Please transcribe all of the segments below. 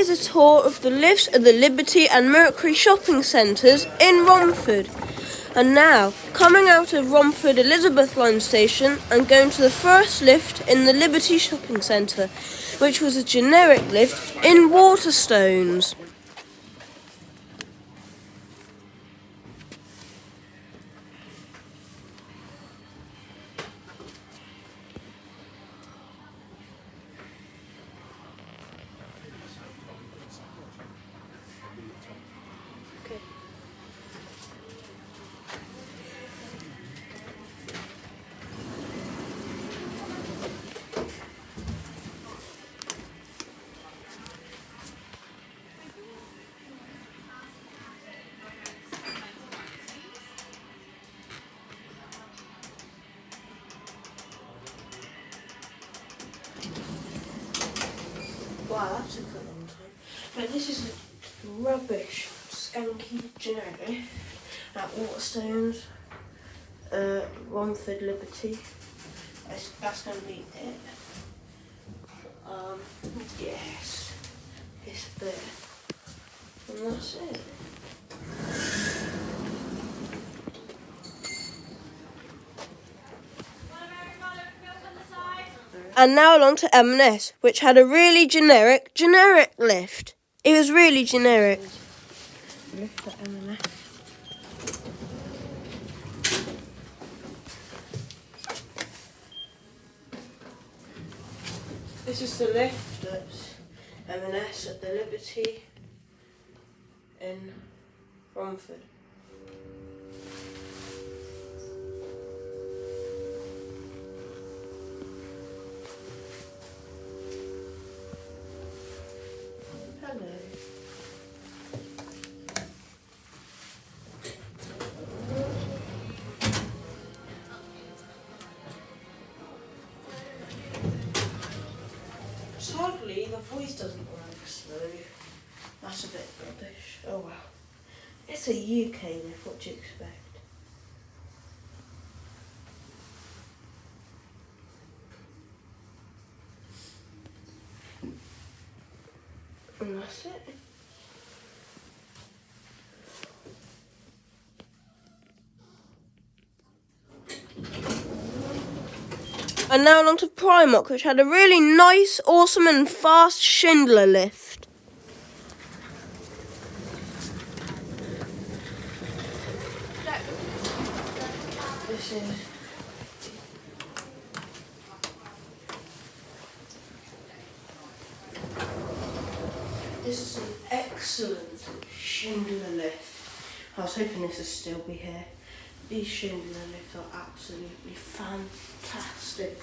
is a tour of the lifts at the Liberty and Mercury shopping centres in Romford. And now, coming out of Romford Elizabeth line station and going to the first lift in the Liberty shopping centre, which was a generic lift in Waterstones. Wow, that took a long time. But this is a rubbish, skanky generic at Waterstones, Romford Liberty. That's going to be it. Yes, it's there. And that's it. And now along to M&S, which had a really generic lift. It was really generic. Lift at M&S. This is the lift at M&S at the Liberty in Romford. Hello. Sadly, the voice doesn't work, so that's a bit rubbish. Oh well. It's a UK lift, what do you expect? And that's it. And now along to Primark, which had a really nice, awesome and fast Schindler lift. This is... This is an excellent Schindler lift. I was hoping this would still be here. These Schindler lifts are absolutely fantastic.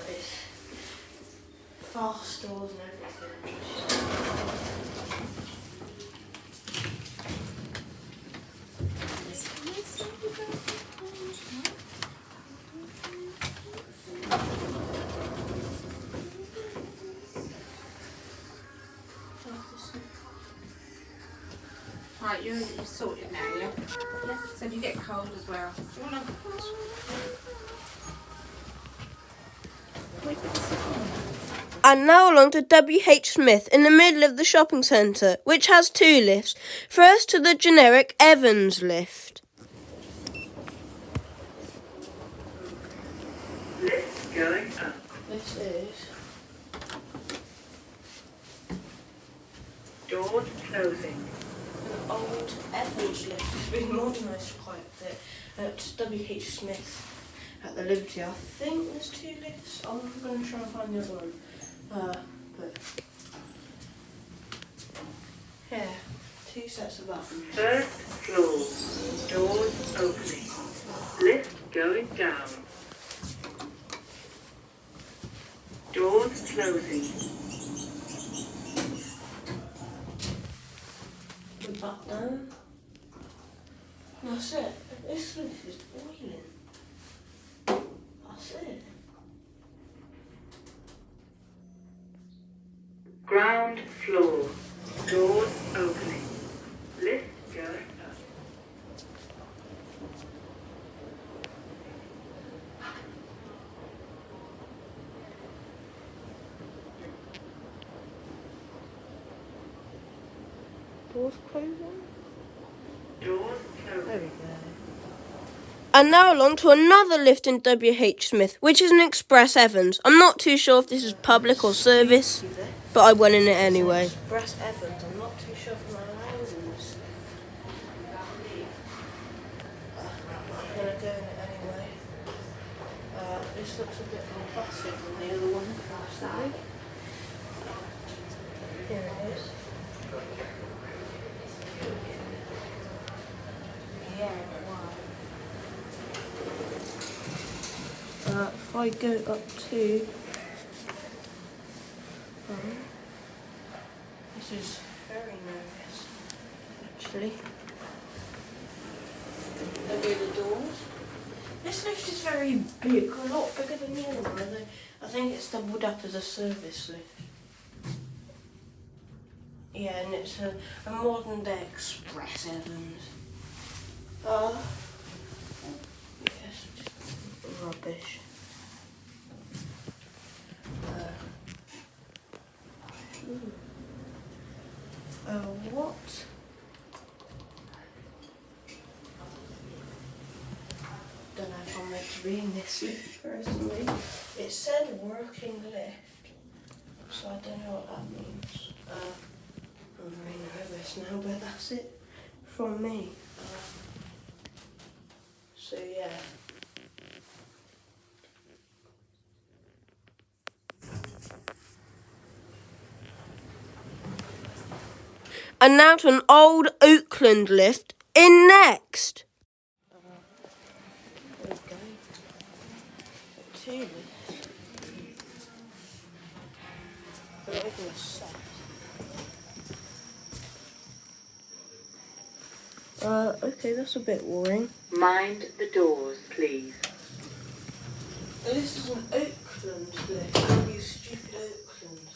It's fast doors and everything. Right, you're sorted now, yeah? Yeah. So if you get cold as well. Do you want And now along to W.H. Smith in the middle of the shopping centre, which has two lifts. First to the generic Evans lift. Lift going up. This is... Doors closing. An old Evans lift. It's been modernised quite a bit at W.H. Smith at the Liberty. I think there's two lifts. I'm going to try and find the other one. But here, two sets of buttons. First floor. Doors opening. Lift going down. Doors closing. The back down. That's it. This lift is boiling. That's it. Ground floor. Doors opening. Lift going up. Doors closing. Doors There we closing. go. And now along to another lift in WH Smith, which is an Express Evans. I'm not too sure if this is public or service, but I went in it anyway. Express Evans, I'm not too sure if I'm allowed in this. I'm going to go in it anyway. This looks a bit more classic than the other one, personally. Here it is. Yeah, wow. If I go up to... this is very nervous, actually. Over the doors. This lift is very big, a lot bigger than the other one. I think it's doubled up as a service lift. Yeah, and it's a modern day Express Evans. Yes, just rubbish. What? Don't know if I'm meant to be in this lift personally. It said working lift, so I don't know what that means. I'm very nervous now, but that's it from me. So yeah. And now to an old Oakland lift in next. There we go. Two lifts. They're not even a set. Okay, that's a bit worrying. Mind the doors, please. This is an Oakland lift. You stupid Oakland.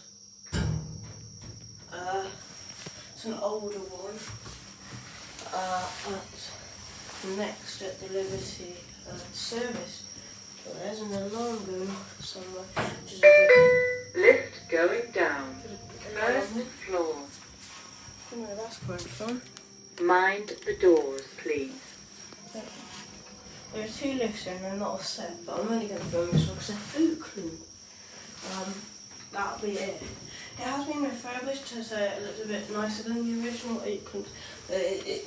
It's an older one. Next at the Liberty service. So there's an alarm going off somewhere. Which is a bit... Lift going down. First floor. I don't know where that's coming from. Mind the doors, please. There are two lifts here and they're not all set, but I'm only going to film this one because they're Oakland. That'll be it. It has been refurbished to say it looks a bit nicer than the original Oakland.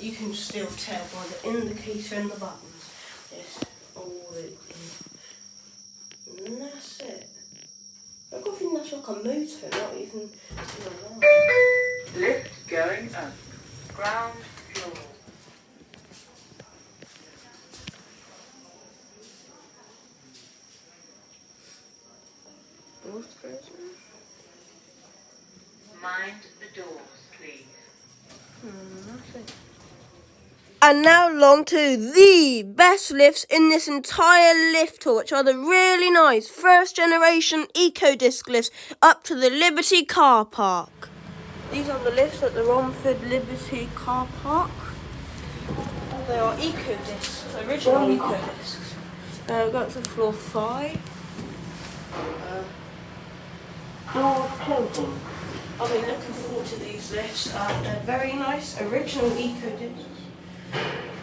You can still tell by the indicator and the buttons. It's all Oakland. And that's it. I've got a feeling that's like a motor, not even an alarm. Lift going up. Ground floor. Doors closing. Mind the doors, please. And now along to the best lifts in this entire lift tour, which are the really nice first generation eco-disc lifts up to the Liberty car park. These are the lifts at the Romford Liberty car park. They are eco-discs, original eco-discs. Go up to floor 5. Doors closing. I've been looking forward to these lifts. They're very nice, original eco-discs.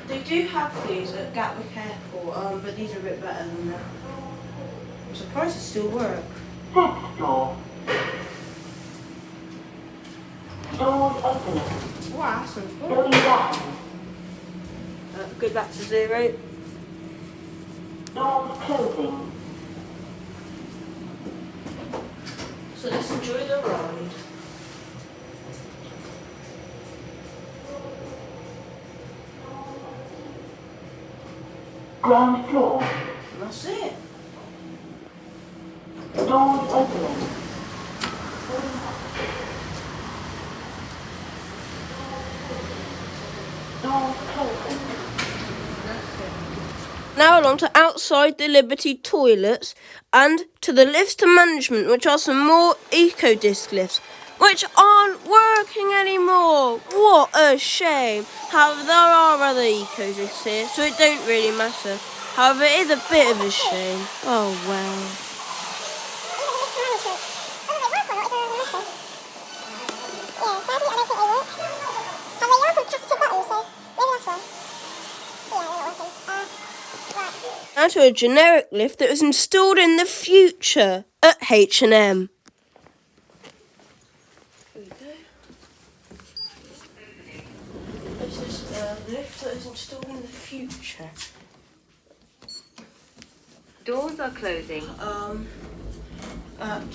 They do have these at Gatwick Airport, but these are a bit better than that. I'm surprised they still work. Fifth floor. Doors opening. Wow, that sounds good. Going down. Go back to 0. Doors closing. So let's enjoy the ride. Ground floor. And that's it. Doors opening. Doors closing. Now along to outside the Liberty toilets and to the lifts to management, which are some more eco-disc lifts, which aren't working anymore. What a shame. However, there are other eco-discs here, so it don't really matter. However, it is a bit of a shame. Oh well. Yeah, sadly I don't think they work. now to a generic lift that was installed in the future at H&M. Here we go. This is a lift that is installed in the future. Doors are closing. At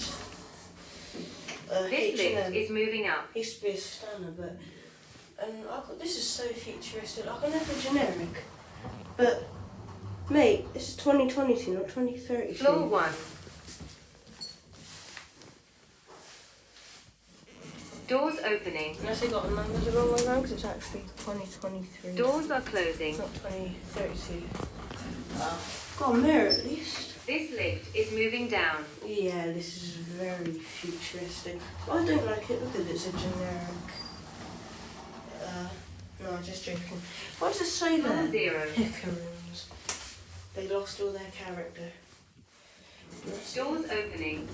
This H&M. lift is moving up. Used to be a standard, but this is so futuristic. Like, I know they're generic, but mate, this is 2022, not 2032. Floor 1. Doors opening. Unless they got the numbers the wrong way around, because it's actually 2023. Doors are closing. Not 2032. Got a mirror at least. This lift is moving down. Yeah, this is very futuristic. I don't like it because it's a generic. No, I'm just joking. Why does it say Floor that? 0. Pickaroons. They lost all their character. Doors opening.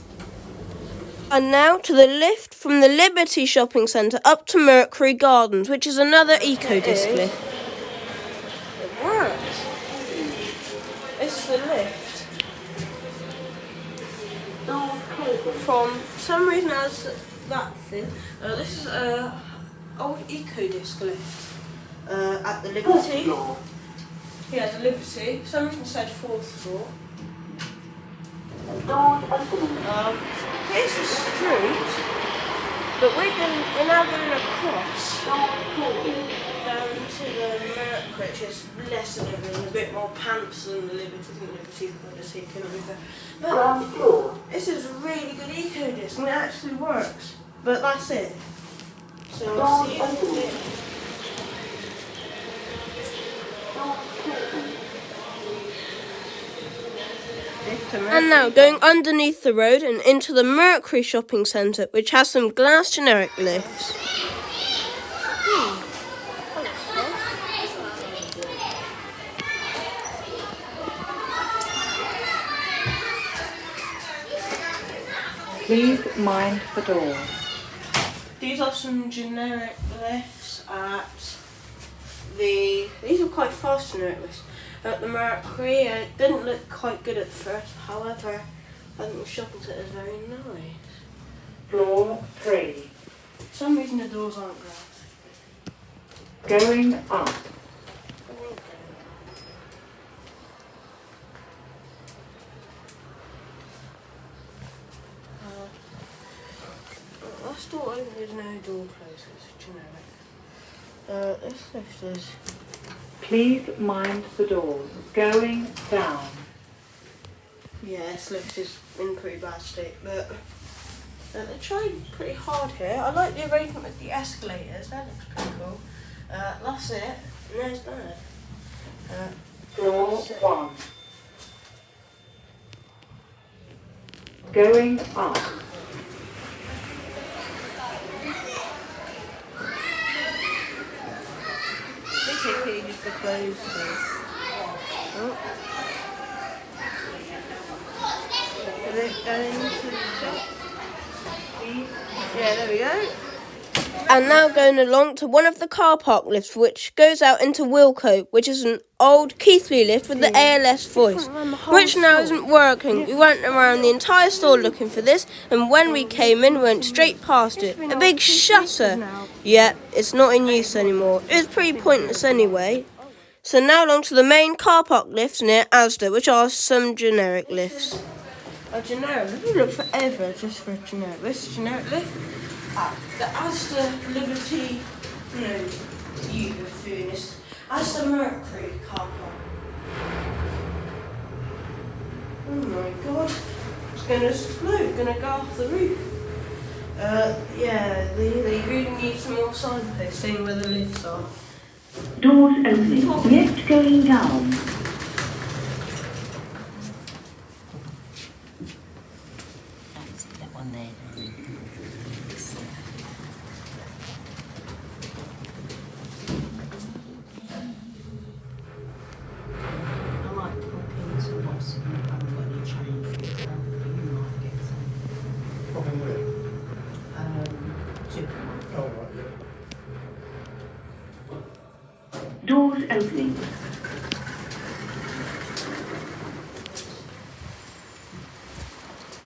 And now to the lift from the Liberty Shopping Centre up to Mercury Gardens, which is another eco-disc lift. It works. This is the lift. From some reason as that thing. This is a old eco-disc lift at the Liberty. Yeah, the Liberty. Some reason said 4th floor. Here's the street, but we're now going across down to the Mercury, which is less of a bit more pants than the Liberty. I think Liberty's got this eco over. But this is a really good eco-disc and it actually works. But that's it. So I'll see you in a bit. And now going underneath the road and into the Mercury Shopping Centre, which has some glass generic lifts. Please mind the door. These are some generic lifts at the... These are quite fast generic lifts. At the Mercury, it didn't look quite good at first, however, I think the shopping centre is very nice. Floor 3. For some reason the doors aren't glass. Going up. Last door open, there's no door closed, it's generic. This lift is... Please mind the doors. Going down. Yeah, this lift is in pretty bad state, but they tried pretty hard here. I like the arrangement with the escalators, that looks pretty cool. That's it, and there's that. Floor 1. Going up. Basically, just the clothes. Oh. Is it going into the shop? Yeah, there we go. And now going along to one of the car park lifts, which goes out into Wilco, which is an old Keithley lift with the ALS voice, which now isn't working. We went around the entire store looking for this, and when we came in, we went straight past it. A big shutter. Yeah, it's not in use anymore. It was pretty pointless anyway. So now along to the main car park lifts near Asda, which are some generic lifts. A generic lift? We look forever just for a generic. This generic lift at the Asda Liberty, you buffoonist. Asda Mercury car park. Oh my god. It's going to explode, going to go off the roof. Yeah, they really need some more signposts saying where the lifts are. Doors opening. Lift going down. That's that one there. I might pop into what's I haven't got any change. You might get some. Probably will. Supermarket. Oh, right, yeah. Doors opening.